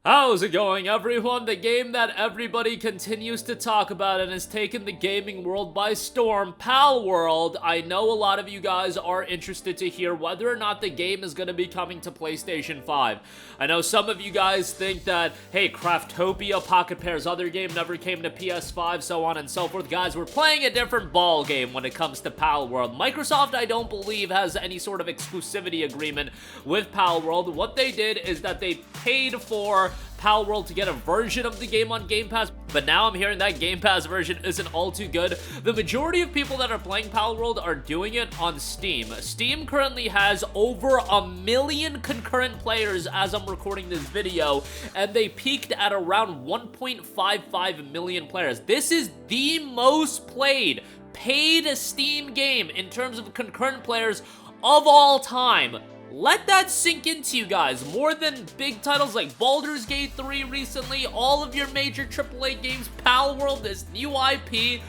How's it going, everyone? The game that everybody continues to talk about and has taken the gaming world by storm, Palworld. I know a lot of you guys are interested to hear whether or not the game is going to be coming to PlayStation 5. I know some of you guys think that, hey, Craftopia, Pocket Pair's other game, never came to PS5, so on and so forth. Guys, we're playing a different ball game when it comes to Palworld. Microsoft, I don't believe, has any sort of exclusivity agreement with Palworld. What they did is that they paid for Palworld to get a version of the game on Game Pass, but now I'm hearing that Game Pass version isn't all too good. The majority of people that are playing Palworld are doing it on Steam. Steam currently has over 1 million concurrent players as I'm recording this video, and they peaked at around 1.55 million players. This is the most played paid Steam game in terms of concurrent players of all time. Let that sink into you guys. More than big titles like Baldur's Gate 3 recently, all of your major AAA games, Palworld, this new IP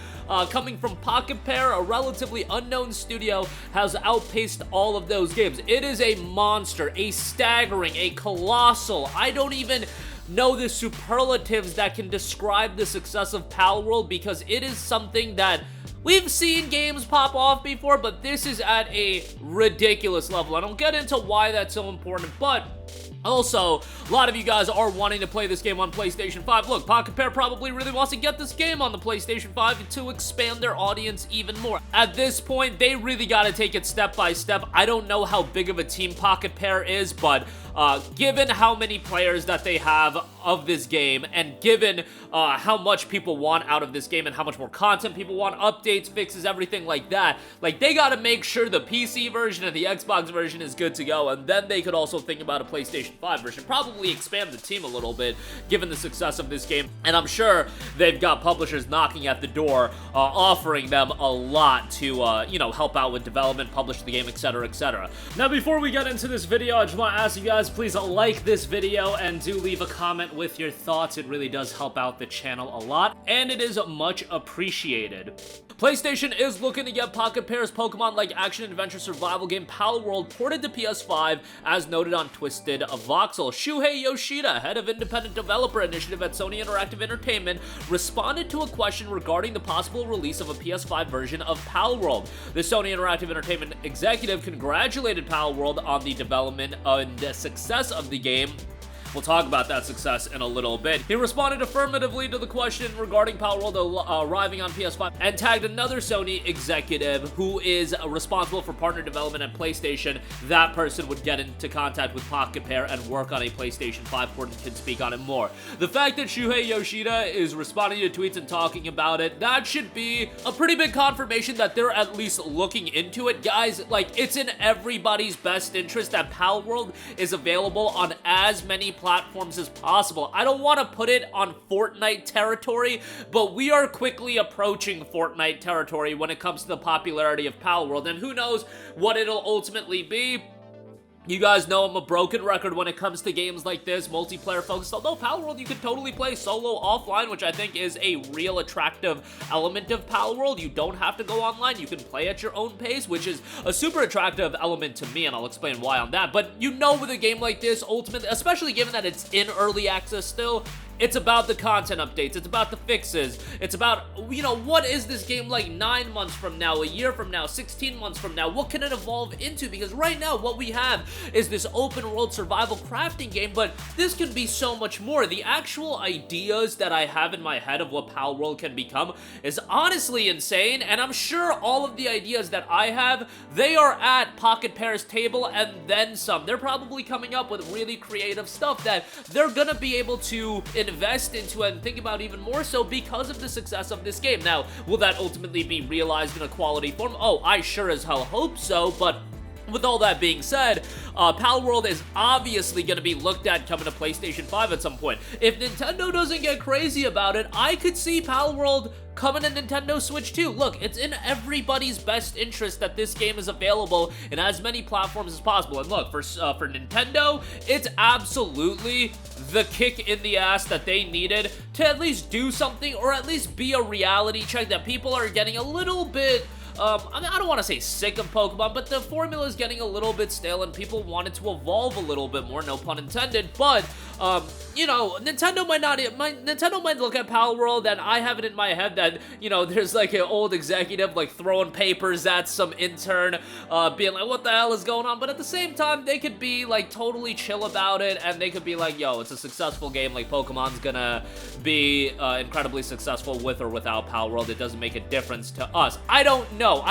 coming from Pocket Pair, a relatively unknown studio, has outpaced all of those games. It is a monster, a staggering, a colossal, I don't even know the superlatives that can describe the success of Palworld, because it is something that we've seen games pop off before, but this is at a ridiculous level. I don't get into why that's so important, but also, a lot of you guys are wanting to play this game on PlayStation 5. Look, Pocket Pair probably really wants to get this game on the PlayStation 5 to expand their audience even more. At this point, they really got to take it step by step. I don't know how big of a team Pocket Pair is, but given how many players that they have of this game, and given how much people want out of this game and how much more content people want, updates, fixes, everything like that, like, they got to make sure the PC version and the Xbox version is good to go, and then they could also think about a PlayStation 5 version. Probably expand the team a little bit, given the success of this game, and I'm sure they've got publishers knocking at the door, offering them a lot to, you know, help out with development, publish the game, etc., etc. Now, before we get into this video, I just want to ask you guys, please like this video and do leave a comment with your thoughts. It really does help out the channel a lot, and it is much appreciated. PlayStation is looking to get Pocket Pair's Pokemon-like action-adventure survival game Palworld ported to PS5, as noted on Twisted Voxel. Shuhei Yoshida, head of independent developer initiative at Sony Interactive Entertainment, responded to a question regarding the possible release of a PS5 version of Palworld. The Sony Interactive Entertainment executive congratulated Palworld on the development and success of the game. We'll talk about that success in a little bit. He responded affirmatively to the question regarding Palworld arriving on PS5 and tagged another Sony executive who is responsible for partner development at PlayStation. That person would get into contact with Pocket Pair and work on a PlayStation 5 port and can speak on it more. The fact that Shuhei Yoshida is responding to tweets and talking about it, that should be a pretty big confirmation that they're at least looking into it. Guys, like, it's in everybody's best interest that Palworld is available on as many platforms as possible. I don't want to put it on Fortnite territory, but we are quickly approaching Fortnite territory when it comes to the popularity of Palworld, and who knows what it'll ultimately be. You guys know I'm a broken record when it comes to games like this, multiplayer focused, although Palworld you could totally play solo offline, which I think is a real attractive element of Palworld. You don't have to go online, you can play at your own pace, which is a super attractive element to me, and I'll explain why on that. But you know, with a game like this, ultimately, especially given that it's in early access still, it's about the content updates, it's about the fixes, it's about, you know, what is this game like 9 months from now, a year from now, 16 months from now, what can it evolve into? Because right now, what we have is this open world survival crafting game, but this can be so much more. The actual ideas that I have in my head of what Palworld can become is honestly insane, and I'm sure all of the ideas that I have, they are at Pocket Pair's table and then some. They're probably coming up with really creative stuff that they're gonna be able to invest into and think about even more so because of the success of this game. Now, will that ultimately be realized in a quality form? Oh, I sure as hell hope so, but with all that being said, Palworld is obviously going to be looked at coming to PlayStation 5 at some point. If Nintendo doesn't get crazy about it, I could see Palworld coming to Nintendo Switch too. Look, it's in everybody's best interest that this game is available in as many platforms as possible. And look, for Nintendo, it's absolutely the kick in the ass that they needed to at least do something, or at least be a reality check that people are getting a little bit I don't want to say sick of Pokemon, but the formula is getting a little bit stale and people want it to evolve a little bit more, no pun intended, but you know, Nintendo might look at Palworld, and I have it in my head that, you know, there's like an old executive like throwing papers at some intern, being like, what the hell is going on? But at the same time, they could be like totally chill about it, and they could be like, yo, it's a successful game, like Pokemon's gonna be incredibly successful with or without Palworld. It doesn't make a difference to us. I don't know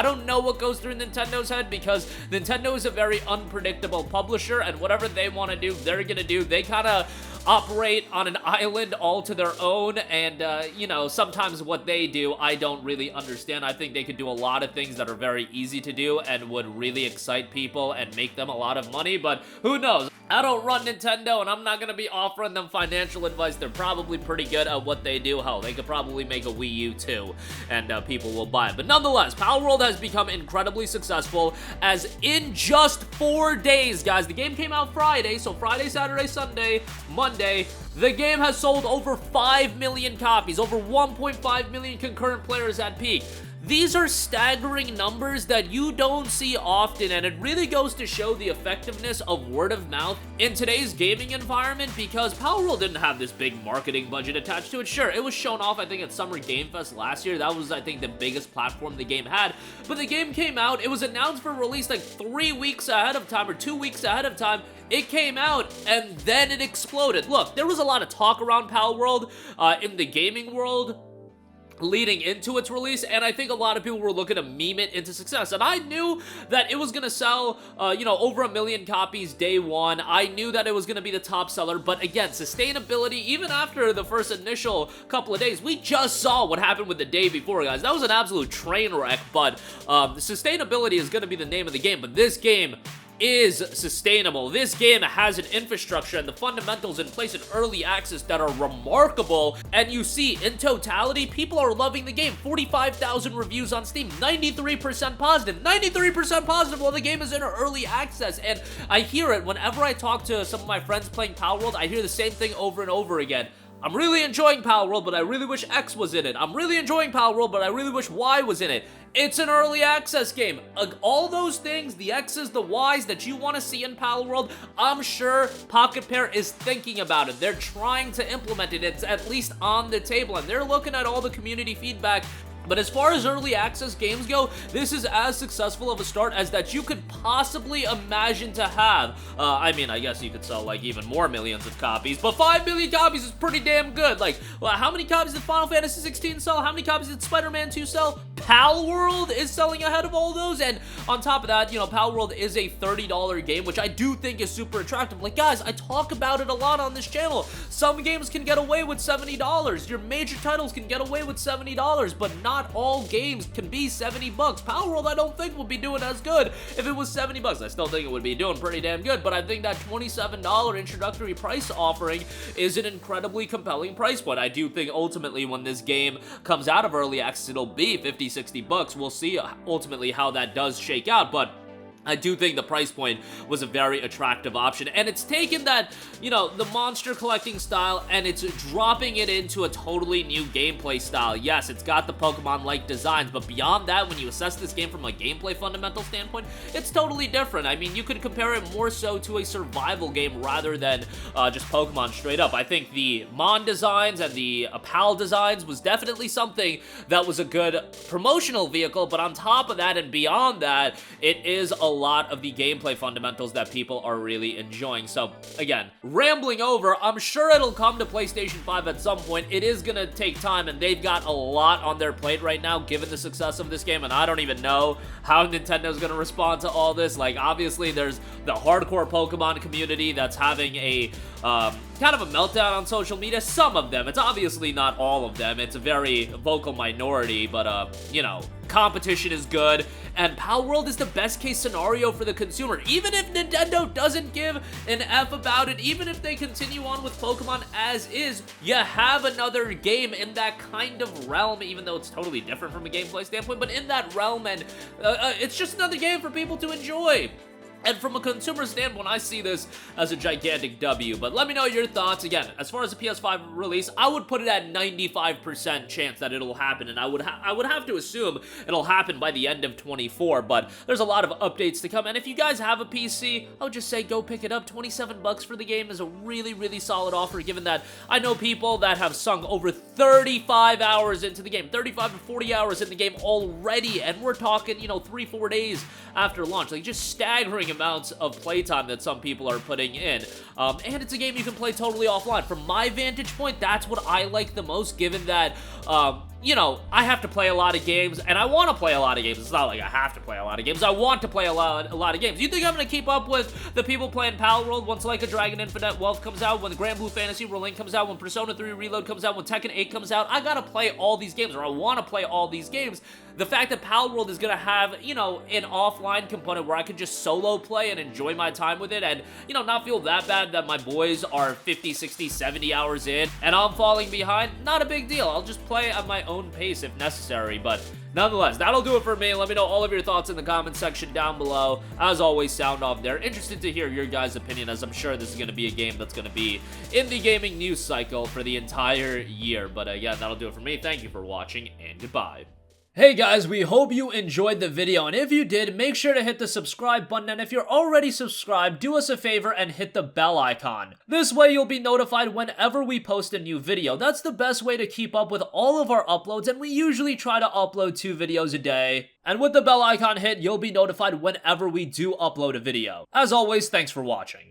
what goes through Nintendo's head, because Nintendo is a very unpredictable publisher, and whatever they want to do, they're gonna do. They kind of operate on an island all to their own, and you know, sometimes what they do I don't really understand. I think they could do a lot of things that are very easy to do and would really excite people and make them a lot of money, but who knows? I don't run Nintendo, and I'm not gonna be offering them financial advice. They're probably pretty good at what they do. Hell, they could probably make a Wii U too, and people will buy it. But nonetheless, Palworld has become incredibly successful, as in just 4 days, guys. The game came out Friday, so Friday, Saturday, Sunday, Monday, the game has sold over 5 million copies, over 1.5 million concurrent players at peak. These are staggering numbers that you don't see often, and it really goes to show the effectiveness of word of mouth in today's gaming environment, because Palworld didn't have this big marketing budget attached to it. Sure, it was shown off, I think, at Summer Game Fest last year. That was, I think, the biggest platform the game had, but the game came out, it was announced for release like 3 weeks ahead of time, or 2 weeks ahead of time. It came out, and then it exploded. Look, there was a lot of talk around Palworld in the gaming world leading into its release, and I think a lot of people were looking to meme it into success, and I knew that it was gonna sell, you know, over 1 million copies day one. I knew that it was gonna be the top seller, but again, sustainability, even after the first initial couple of days, we just saw what happened with the day before, guys. That was an absolute train wreck, but sustainability is gonna be the name of the game, but this game is sustainable. This game has an infrastructure and the fundamentals in place in early access that are remarkable, and you see, in totality, people are loving the game. 45,000 reviews on Steam, 93% positive. 93% positive while the game is in early access, and I hear it whenever I talk to some of my friends playing Palworld. I hear the same thing over and over again. I'm really enjoying Palworld, but I really wish X was in it. I'm really enjoying Palworld, but I really wish Y was in it. It's an early access game. All those things, the X's, the Y's that you want to see in Palworld, I'm sure Pocket Pair is thinking about it. They're trying to implement it. It's at least on the table, and they're looking at all the community feedback. But as far as early access games go, this is as successful of a start as that you could possibly imagine to have. I mean, I guess you could sell like even more millions of copies, but 5 million copies is pretty damn good. Like, well, how many copies did Final Fantasy 16 sell? How many copies did Spider-Man 2 sell? Palworld is selling ahead of all those, and on top of that, you know, Palworld is a $30 game, which I do think is super attractive. Like, guys, I talk about it a lot on this channel. Some games can get away with $70. Your major titles can get away with $70, but not all games can be 70 bucks. Palworld, I don't think, would be doing as good if it was 70 bucks. I still think it would be doing pretty damn good, but I think that $27 introductory price offering is an incredibly compelling price point. I do think ultimately when this game comes out of early access, it'll be 50, 60 bucks. We'll see ultimately how that does shake out, but I do think the price point was a very attractive option, and it's taken that, you know, the monster collecting style, and it's dropping it into a totally new gameplay style. Yes, it's got the Pokemon-like designs, but beyond that, when you assess this game from a gameplay fundamental standpoint, it's totally different. I mean, you could compare it more so to a survival game rather than just Pokemon straight up. I think the Mon designs and the PAL designs was definitely something that was a good promotional vehicle, but on top of that and beyond that, it is a lot of the gameplay fundamentals that people are really enjoying. So again, rambling over, I'm sure it'll come to PlayStation 5 at some point. It is gonna take time, and they've got a lot on their plate right now given the success of this game, and I don't even know how Nintendo's gonna respond to all this. Like, obviously there's the hardcore Pokemon community that's having a kind of a meltdown on social media. Some of them, it's obviously not all of them, it's a very vocal minority, but you know, competition is good, and Palworld is the best case scenario for the consumer. Even if Nintendo doesn't give an F about it, even if they continue on with Pokemon as is, you have another game in that kind of realm, even though it's totally different from a gameplay standpoint, but in that realm, and it's just another game for people to enjoy. And from a consumer standpoint, I see this as a gigantic W. But let me know your thoughts. Again, as far as the PS5 release, I would put it at 95% chance that it'll happen. And I would have to assume it'll happen by the end of 24. But there's a lot of updates to come. And if you guys have a PC, I would just say go pick it up. 27 bucks for the game is a really, really solid offer, given that I know people that have sunk over 35 hours into the game. 35 to 40 hours in the game already. And we're talking, you know, 3-4 days after launch. Like, just staggering amounts of playtime that some people are putting in. And it's a game you can play totally offline. From my vantage point, that's what I like the most, given that, you know, I have to play a lot of games, and I want to play a lot of games. It's not like I have to play a lot of games. I want to play a lot of games. You think I'm going to keep up with the people playing Palworld once Like a Dragon Infinite Wealth comes out, when Grand Blue Fantasy Relink comes out, when Persona 3 Reload comes out, when Tekken 8 comes out? I got to play all these games, or I want to play all these games. The fact that Palworld is going to have, you know, an offline component where I could just solo play and enjoy my time with it and, you know, not feel that bad that my boys are 50, 60, 70 hours in and I'm falling behind, not a big deal. I'll just play at my own pace if necessary. But nonetheless, that'll do it for me. Let me know all of your thoughts in the comment section down below. As always, sound off there. Interested to hear your guys' opinion, as I'm sure this is going to be a game that's going to be in the gaming news cycle for the entire year. But yeah, that'll do it for me. Thank you for watching, and goodbye. Hey guys, we hope you enjoyed the video, and if you did, make sure to hit the subscribe button, and if you're already subscribed, do us a favor and hit the bell icon. This way you'll be notified whenever we post a new video. That's the best way to keep up with all of our uploads, and we usually try to upload 2 videos a day. And with the bell icon hit, you'll be notified whenever we do upload a video. As always, thanks for watching.